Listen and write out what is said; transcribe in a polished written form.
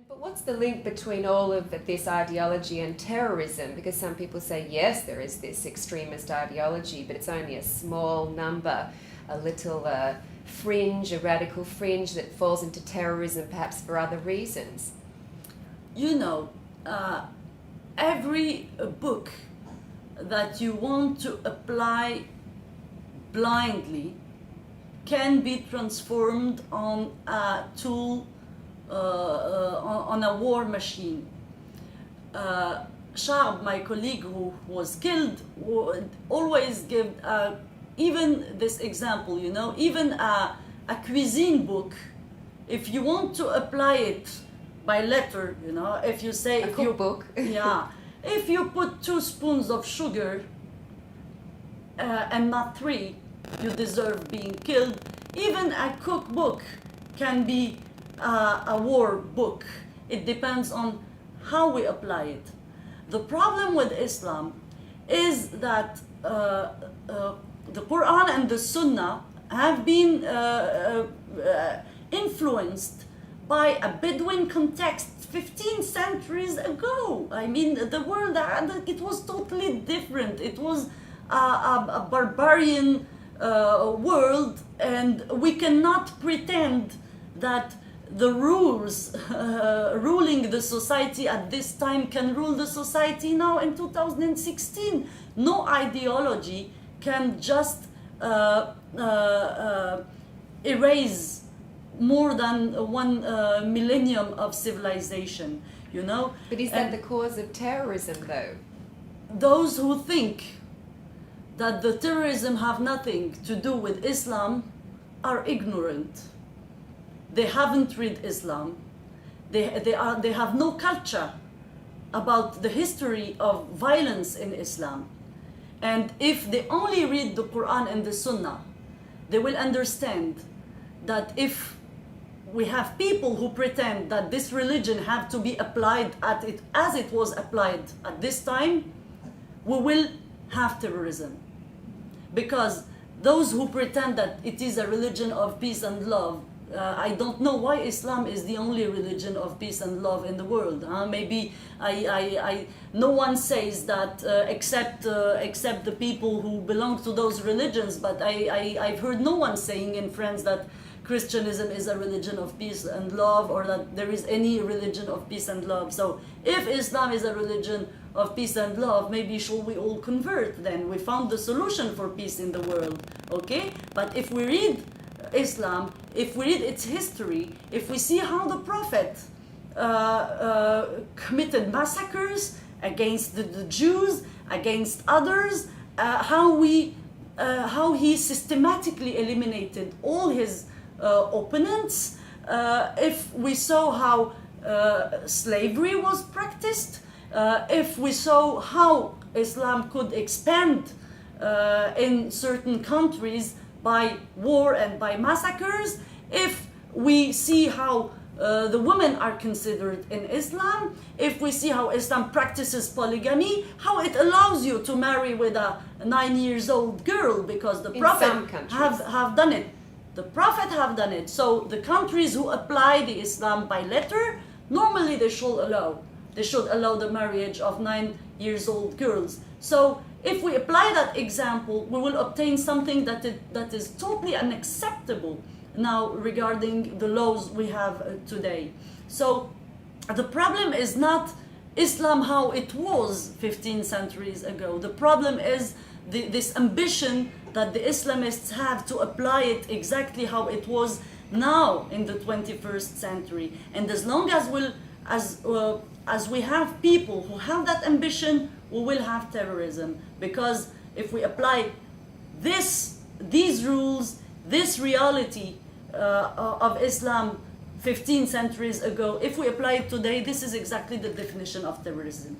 But what's the link between all of this ideology and terrorism? Because some people say, yes, there is this extremist ideology, but it's only a small number, a little fringe, a radical fringe that falls into terrorism perhaps for other reasons. You know, every book that you want to apply blindly can be transformed on a tool, on a war machine. Sharp, my colleague who was killed, would always give even this example, you know, even a cuisine book, if you want to apply it by letter, you know, if you say... A cookbook. Yeah. If you put 2 spoons of sugar and not 3, you deserve being killed. Even a cookbook can be a war book. It depends on how we apply it. The problem with Islam is that the Quran and the Sunnah have been influenced by a Bedouin context 15 centuries ago. I mean, the world, it was totally different. It was a barbarian world, and we cannot pretend that the rules ruling the society at this time can rule the society now in 2016. No ideology can just erase more than 1 millennium of civilization, you know. But is that the cause of terrorism, though? Those who think that the terrorism have nothing to do with Islam are ignorant. They haven't read Islam. They have no culture about the history of violence in Islam. And if they only read the Quran and the Sunnah, they will understand that if we have people who pretend that this religion have to be applied as it was applied at this time, we will have terrorism. Because those who pretend that it is a religion of peace and love, I don't know why Islam is the only religion of peace and love in the world. Maybe no one says that except the people who belong to those religions, but I've heard no one saying in France that Christianism is a religion of peace and love, or that there is any religion of peace and love. So if Islam is a religion of peace and love, maybe should we all convert then? We found the solution for peace in the world, okay? But if we read Islam, if we read its history, if we see how the Prophet committed massacres against the Jews, against others, how he systematically eliminated all his opponents, if we saw how slavery was practiced, if we saw how Islam could expand in certain countries by war and by massacres, if we see how the women are considered in Islam, if we see how Islam practices polygamy, how it allows you to marry with a 9-year-old girl, because the Prophet have done it. The Prophet have done it. So the countries who apply the Islam by letter, normally they should allow the marriage of 9-year-old girls. So if we apply that example, we will obtain something that is totally unacceptable now regarding the laws we have today. So the problem is not Islam how it was 15 centuries ago. The problem is this ambition that the Islamists have to apply it exactly how it was now in the 21st century. And as long as we have people who have that ambition, we will have terrorism. Because if we apply these rules, this reality of Islam 15 centuries ago, if we apply it today, this is exactly the definition of terrorism.